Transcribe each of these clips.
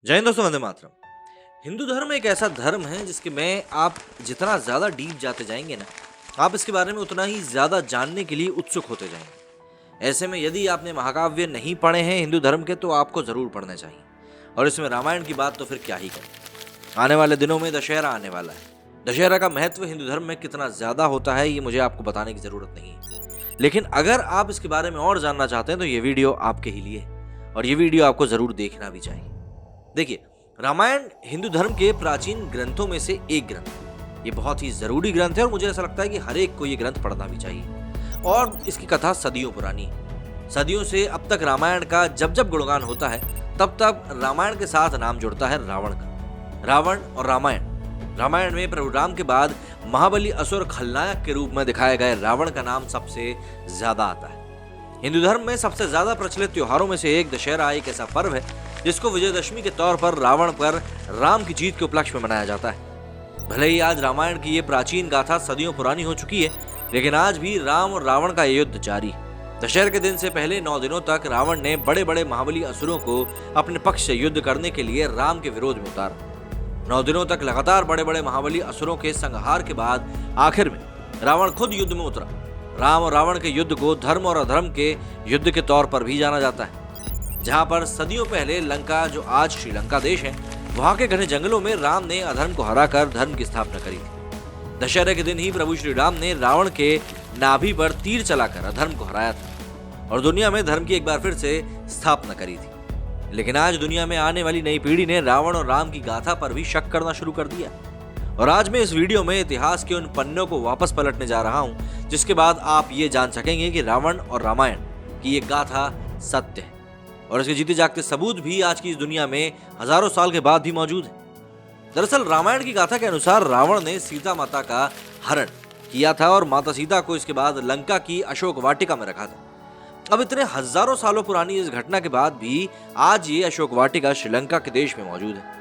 जय हिंद दोस्तों, वंदे मातरम। हिंदू धर्म एक ऐसा धर्म है जिसके में आप जितना ज़्यादा डीप जाते जाएंगे ना, आप इसके बारे में उतना ही ज़्यादा जानने के लिए उत्सुक होते जाएंगे। ऐसे में यदि आपने महाकाव्य नहीं पढ़े हैं हिंदू धर्म के, तो आपको ज़रूर पढ़ने चाहिए। और इसमें रामायण की बात तो फिर क्या ही करें। आने वाले दिनों में दशहरा आने वाला है। दशहरा का महत्व हिंदू धर्म में कितना ज़्यादा होता है, ये मुझे आपको बताने की ज़रूरत नहीं है। लेकिन अगर आप इसके बारे में और जानना चाहते हैं तो ये वीडियो आपके ही लिए है, और ये वीडियो आपको ज़रूर देखना भी चाहिए। देखिए, रामायण हिंदू धर्म के प्राचीन ग्रंथों में से एक ग्रंथ है। ये बहुत ही जरूरी ग्रंथ है और मुझे ऐसा लगता है कि हर एक को ये ग्रंथ पढ़ना भी चाहिए। और इसकी कथा सदियों पुरानी है। सदियों से अब तक रामायण का जब जब गुणगान होता है, तब तब रामायण के साथ नाम जुड़ता है रावण का। रावण और रामायण में प्रभु राम के बाद महाबली असुर खलनायक के रूप में दिखाए गए रावण का नाम सबसे ज्यादा आता है। हिंदू धर्म में सबसे ज्यादा प्रचलित त्योहारों में से एक दशहरा एक ऐसा पर्व है जिसको विजयदशमी के तौर पर रावण पर राम की जीत के उपलक्ष्य में मनाया जाता है। भले ही आज रामायण की ये प्राचीन गाथा सदियों पुरानी हो चुकी है, लेकिन आज भी राम और रावण का ये युद्ध जारी है। दशहरे के दिन से पहले 9 दिनों तक रावण ने बड़े बड़े महाबली असुरों को अपने पक्ष से युद्ध करने के लिए राम के विरोध में उतारा। 9 दिनों तक लगातार बड़े बड़े महाबली असुरों के संहार के बाद आखिर में रावण खुद युद्ध में उतरा। राम और रावण के युद्ध को धर्म और अधर्म के युद्ध के तौर पर भी जाना जाता है। जहां पर सदियों पहले लंका, जो आज श्रीलंका देश है, वहां के घने जंगलों में राम ने अधर्म को हराकर धर्म की स्थापना करी थी। दशहरे के दिन ही प्रभु श्री राम ने रावण के नाभि पर तीर चलाकर अधर्म को हराया था और दुनिया में धर्म की एक बार फिर से स्थापना करी थी। लेकिन आज दुनिया में आने वाली नई पीढ़ी ने रावण और राम की गाथा पर भी शक करना शुरू कर दिया। और आज मैं इस वीडियो में इतिहास के उन पन्नों को वापस पलटने जा रहा हूं, जिसके बाद आप ये जान सकेंगे कि रावण और रामायण की ये गाथा सत्य है और इसके जीते जागते सबूत भी आज की इस दुनिया में हजारों साल के बाद भी मौजूद है। दरअसल रामायण की गाथा के अनुसार रावण ने सीता माता का हरण किया था और माता सीता को इसके बाद लंका की अशोक वाटिका में रखा था। अब इतने हजारों सालों पुरानी इस घटना के बाद भी आज ये अशोक वाटिका श्रीलंका के देश में मौजूद है।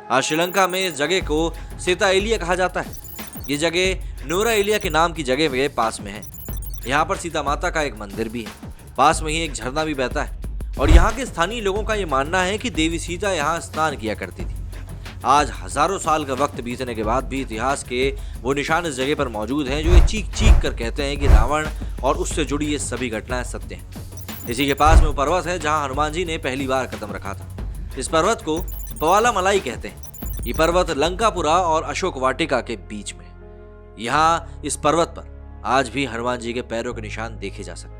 आज श्रीलंका में इस जगह को सीता एलिया कहा जाता है। ये जगह नोरा एलिया के नाम की जगह के पास में है। यहाँ पर सीता माता का एक मंदिर भी है। पास में ही एक झरना भी बहता है और यहाँ के स्थानीय लोगों का ये मानना है कि देवी सीता यहाँ स्नान किया करती थी। आज हजारों साल का वक्त बीतने के बाद भी इतिहास के वो निशान इस जगह पर मौजूद हैं जो ये चीख चीख कर कहते हैं कि रावण और उससे जुड़ी ये सभी घटनाएं सत्य हैं। इसी के पास में वो पर्वत है जहाँ हनुमान जी ने पहली बार कदम रखा था। इस पर्वत को पवाला मलाई कहते हैं। ये पर्वत लंकापुरा और अशोक वाटिका के बीच में। यहाँ इस पर्वत पर आज भी हनुमान जी के पैरों के निशान देखे जा सकते हैं।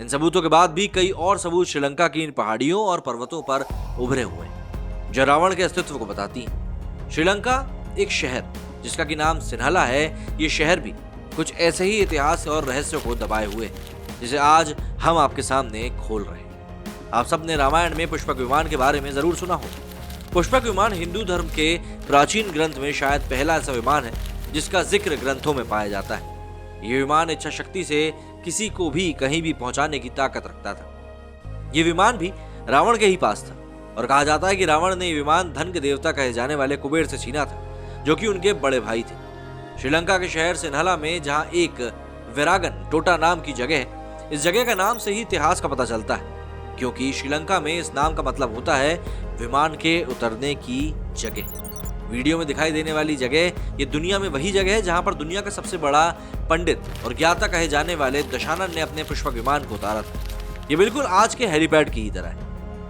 इन सबूतों के बाद भी कई और सबूत श्रीलंका की इन पहाड़ियों और पर्वतों पर उभरे हुए हैं जो रावण के अस्तित्व को बताती हैं। श्रीलंका एक शहर जिसका की नाम सिन्हला है। ये शहर भी कुछ ऐसे ही इतिहास और रहस्यों को दबाए हुए है जिसे आज हम आपके सामने खोल रहे हैं। आप सबने रामायण में पुष्पक विमान के बारे में जरूर सुना हो। पुष्पक विमान हिंदू धर्म के प्राचीन ग्रंथ में शायद पहला ऐसा विमान है जिसका जिक्र ग्रंथों में पाया जाता है। ये विमान इच्छा शक्ति से किसी को भी कहीं भी पहुंचाने की ताकत रखता था। ये विमान भी रावण के ही पास था और कहा जाता है कि रावण ने ये विमान धन के देवता कहे जाने वाले कुबेर से छीना था, जो कि उनके बड़े भाई थे। श्रीलंका के शहर सिन्हला में जहां एक वेरागन टोटा नाम की जगह है, इस जगह का नाम से ही इतिहास का पता चलता है, क्योंकि श्रीलंका में इस नाम का मतलब होता है विमान के उतरने की जगह। वीडियो में दिखाई देने वाली जगह ये दुनिया में वही जगह है जहां पर दुनिया का सबसे बड़ा पंडित और ज्ञाता कहे जाने वाले दशानन ने अपने पुष्पक विमान को उतारा था। ये बिल्कुल आज के हेलीपैड की ही तरह है।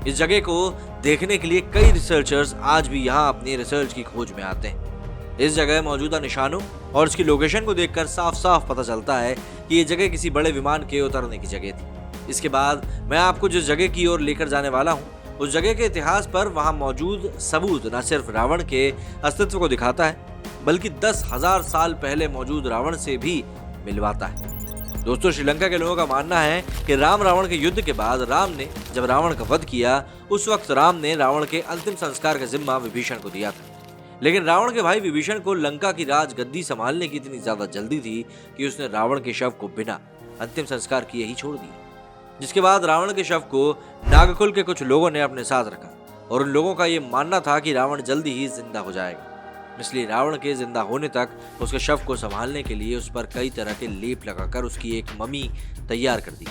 इस जगह को देखने के लिए कई रिसर्चर्स आज भी यहाँ अपनी रिसर्च की खोज में आते हैं। इस जगह मौजूदा निशानों और इसकी लोकेशन को देखकर साफ साफ पता चलता है कि ये जगह किसी बड़े विमान के उतरने की जगह थी। इसके बाद मैं आपको जिस जगह की ओर लेकर जाने वाला हूँ, उस जगह के इतिहास पर वहां मौजूद सबूत न सिर्फ रावण के अस्तित्व को दिखाता है, बल्कि 10,000 साल पहले मौजूद रावण से भी मिलवाता है। दोस्तों, श्रीलंका के लोगों का मानना है कि राम रावण के युद्ध के बाद राम ने जब रावण का वध किया, उस वक्त राम ने रावण के अंतिम संस्कार का जिम्मा विभीषण को दिया था। लेकिन रावण के भाई विभीषण को लंका की राजगद्दी संभालने की इतनी ज्यादा जल्दी थी कि उसने रावण के शव को बिना अंतिम संस्कार किए ही छोड़ दिया। जिसके बाद रावण के शव को नागकुल के कुछ लोगों ने अपने साथ रखा और उन लोगों का ये मानना था कि रावण जल्दी ही जिंदा हो जाएगा। इसलिए रावण के जिंदा होने तक उसके शव को संभालने के लिए उस पर कई तरह के लेप लगाकर उसकी एक मम्मी तैयार कर दी।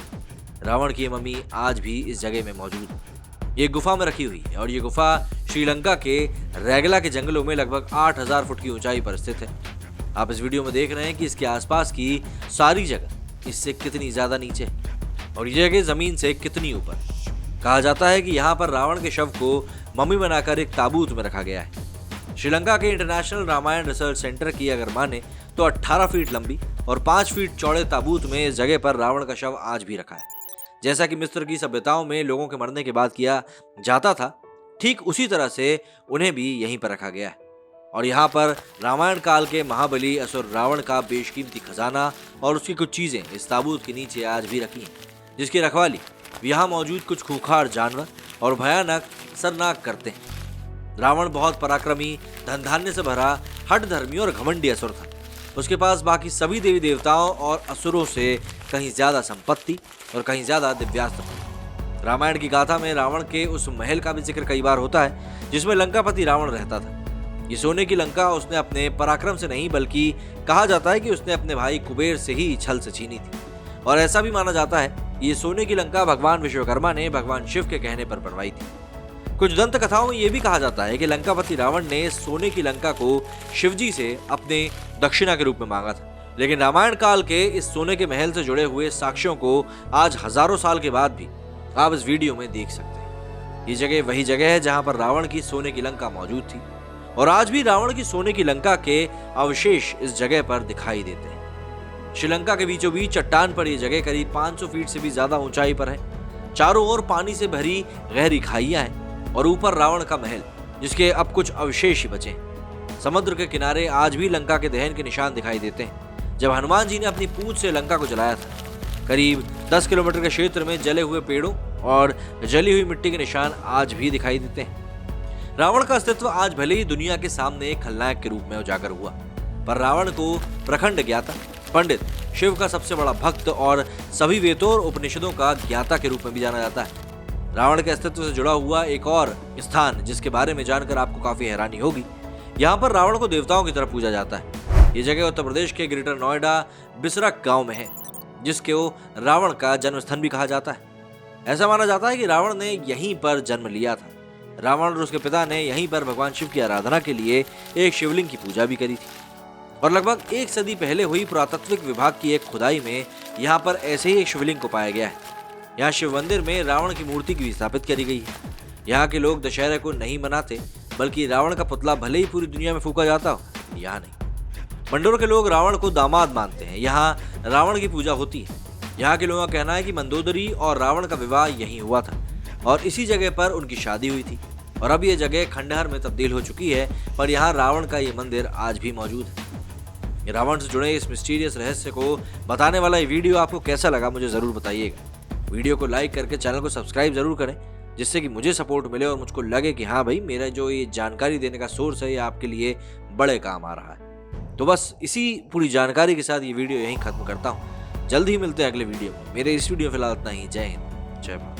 रावण की ये मम्मी आज भी इस जगह में मौजूद है। ये गुफा में रखी हुई है और ये गुफा श्रीलंका के रैगला के जंगलों में लगभग 8000 फुट की ऊंचाई पर स्थित है। आप इस वीडियो में देख रहे हैं कि इसके आसपास की सारी जगह इससे कितनी ज्यादा नीचे है और ये जगह जमीन से कितनी ऊपर। कहा जाता है कि यहाँ पर रावण के शव को मम्मी बनाकर एक ताबूत में रखा गया है। श्रीलंका के इंटरनेशनल रामायण रिसर्च सेंटर की अगर माने तो 18 फीट लंबी और 5 फीट चौड़े ताबूत में इस जगह पर रावण का शव आज भी रखा है। जैसा कि मिस्र की सभ्यताओं में लोगों के मरने के बाद किया जाता था, ठीक उसी तरह से उन्हें भी यहीं पर रखा गया है। और यहाँ पर रामायण काल के महाबली असुर रावण का बेशकीमती खजाना और उसकी कुछ चीजें इस ताबूत के नीचे आज भी रखी हैं, जिसकी रखवाली यहाँ मौजूद कुछ खूंखार जानवर और भयानक शर्मनाक करते हैं। रावण बहुत पराक्रमी, धन धान्य से भरा, हठधर्मी और घमंडी असुर था। उसके पास बाकी सभी देवी देवताओं और असुरों से कहीं ज्यादा संपत्ति और कहीं ज्यादा दिव्यास्त्र थे। रामायण की गाथा में रावण के उस महल का भी जिक्र कई बार होता है जिसमें लंकापति रावण रहता था। ये सोने की लंका उसने अपने पराक्रम से नहीं, बल्कि कहा जाता है कि उसने अपने भाई कुबेर से ही छल से छीनी थी। और ऐसा भी माना जाता है ये सोने की लंका भगवान विश्वकर्मा ने भगवान शिव के कहने पर बनवाई थी। कुछ दंत कथाओं में यह भी कहा जाता है कि लंकापति रावण ने सोने की लंका को शिवजी से अपने दक्षिणा के रूप में मांगा था। लेकिन रामायण काल के इस सोने के महल से जुड़े हुए साक्ष्यों को आज हजारों साल के बाद भी आप इस वीडियो में देख सकते हैं। ये जगह वही जगह है जहां पर रावण की सोने की लंका मौजूद थी और आज भी रावण की सोने की लंका के अवशेष इस जगह पर दिखाई देते हैं। श्रीलंका के बीचों बीच चट्टान पर यह जगह करीब 500 फीट से भी ज्यादा ऊंचाई पर है। चारों ओर पानी से भरी गहरी खाइयां हैं और ऊपर रावण का महल, जिसके अब कुछ अवशेष ही बचे हैं। समुद्र के किनारे आज भी लंका के दहन के निशान दिखाई देते हैं। जब हनुमान जी ने अपनी पूंछ से लंका को जलाया था, करीब 10 किलोमीटर के क्षेत्र में जले हुए पेड़ों और जली हुई मिट्टी के निशान आज भी दिखाई देते हैं। रावण का अस्तित्व आज भले ही दुनिया के सामने एक खलनायक के रूप में उजागर हुआ, पर रावण को प्रखंड ज्ञाता, पंडित, शिव का सबसे बड़ा भक्त और सभी वेदों और उपनिषदों का ज्ञाता के रूप में भी जाना जाता है। रावण के अस्तित्व से जुड़ा हुआ एक और स्थान जिसके बारे में जानकर आपको काफी हैरानी होगी, यहाँ पर रावण को देवताओं की तरह पूजा जाता है। ये जगह उत्तर प्रदेश के ग्रेटर नोएडा बिसरक गांव में है, जिसको रावण का जन्मस्थान भी कहा जाता है। ऐसा माना जाता है कि रावण ने यहीं पर जन्म लिया था। रावण और उसके पिता ने यहीं पर भगवान शिव की आराधना के लिए एक शिवलिंग की पूजा भी करी थी और लगभग 1 सदी पहले हुई पुरातत्विक विभाग की एक खुदाई में यहाँ पर ऐसे ही एक शिवलिंग को पाया गया है। यहाँ शिव मंदिर में रावण की मूर्ति भी स्थापित करी गई है। यहाँ के लोग दशहरे को नहीं मनाते, बल्कि रावण का पुतला भले ही पूरी दुनिया में फूका जाता हो, यहाँ नहीं। मंडोर के लोग रावण को दामाद मानते हैं। यहाँ रावण की पूजा होती है। यहाँ के लोगों का कहना है कि मंदोदरी और रावण का विवाह यहीं हुआ था और इसी जगह पर उनकी शादी हुई थी और अब ये जगह खंडहर में तब्दील हो चुकी है, पर यहाँ रावण का ये मंदिर आज भी मौजूद है। रावण से जुड़े इस मिस्टीरियस रहस्य को बताने वाला ये वीडियो आपको कैसा लगा मुझे जरूर बताइएगा। वीडियो को लाइक करके चैनल को सब्सक्राइब जरूर करें, जिससे कि मुझे सपोर्ट मिले और मुझको लगे कि हाँ भाई, मेरा जो ये जानकारी देने का सोर्स है ये आपके लिए बड़े काम आ रहा है। तो बस इसी पूरी जानकारी के साथ ये वीडियो यहीं खत्म करता हूँ। जल्द ही मिलते हैं अगले वीडियो में। मेरे इस वीडियो फिलहाल इतना ही। जय हिंद, जय भारत।